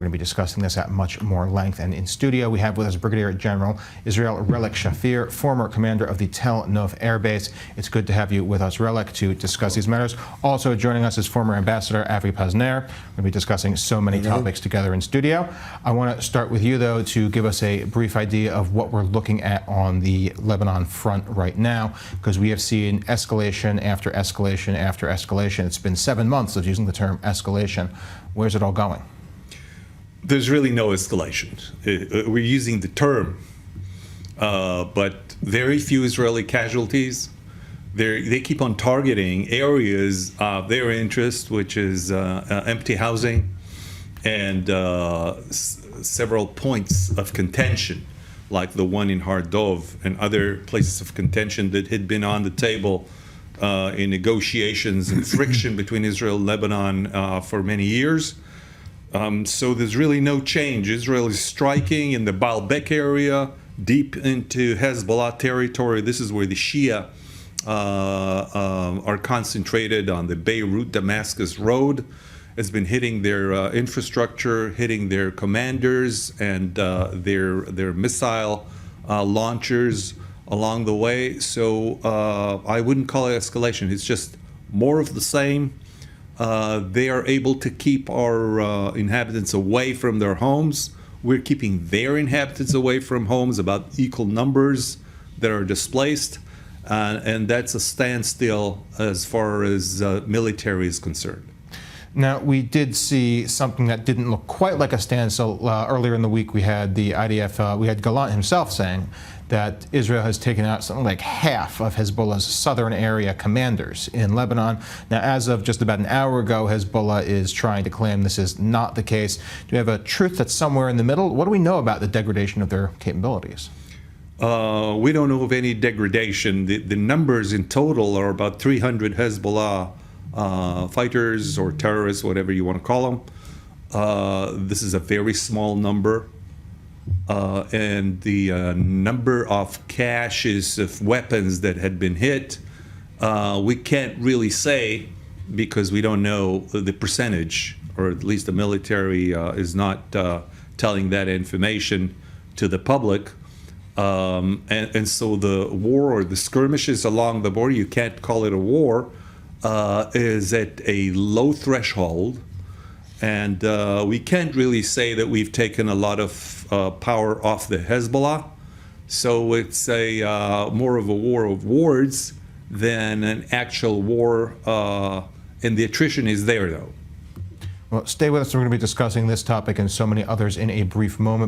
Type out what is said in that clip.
We're going to be discussing this at much more length. And in studio, we have with us Brigadier General Israel Relik Shafir, former commander of the Tel Nov Air Base. It's good to have you with us, Relik, to discuss these matters. Also joining us is former Ambassador Avi Pazner. We're going to be discussing so many topics together in studio. I want to start with you, though, to give us a brief idea of what we're looking at on the Lebanon front right now, because we have seen escalation after escalation after escalation. It's been 7 months of using the term escalation. Where's it all going? There's really no escalation. We're using the term, but very few Israeli casualties. They keep on targeting areas of their interest, which is empty housing and several points of contention, like the one in Har Dov and other places of contention that had been on the table in negotiations and friction between Israel and Lebanon for many years. So there's really no change. Israel is striking in the Baalbek area, deep into Hezbollah territory. This is where the Shia are concentrated on the Beirut-Damascus road. It's been hitting their infrastructure, hitting their commanders and their missile launchers along the way. So I wouldn't call it escalation. It's just more of the same. They are able to keep our inhabitants away from their homes. We're keeping their inhabitants away from homes, about equal numbers that are displaced. And that's a standstill as far as military is concerned. Now, we did see something that didn't look quite like a standstill. Earlier in the week, we had the IDF, we had Gallant himself saying that Israel has taken out something like half of Hezbollah's southern area commanders in Lebanon. Now, as of just about an hour ago, Hezbollah is trying to claim this is not the case. Do we have a truth that's somewhere in the middle? What do we know about the degradation of their capabilities? We don't know of any degradation. The numbers in total are about 300 Hezbollah fighters or terrorists, whatever you want to call them. This is a very small number. And the number of caches of weapons that had been hit, we can't really say because we don't know the percentage, or at least the military is not telling that information to the public. And so the war or the skirmishes along the border, you can't call it a war, is at a low threshold. And we can't really say that we've taken a lot of power off the Hezbollah. So it's a more of a war of words than an actual war, and the attrition is there, though. Well, stay with us. We're going to be discussing this topic and so many others in a brief moment.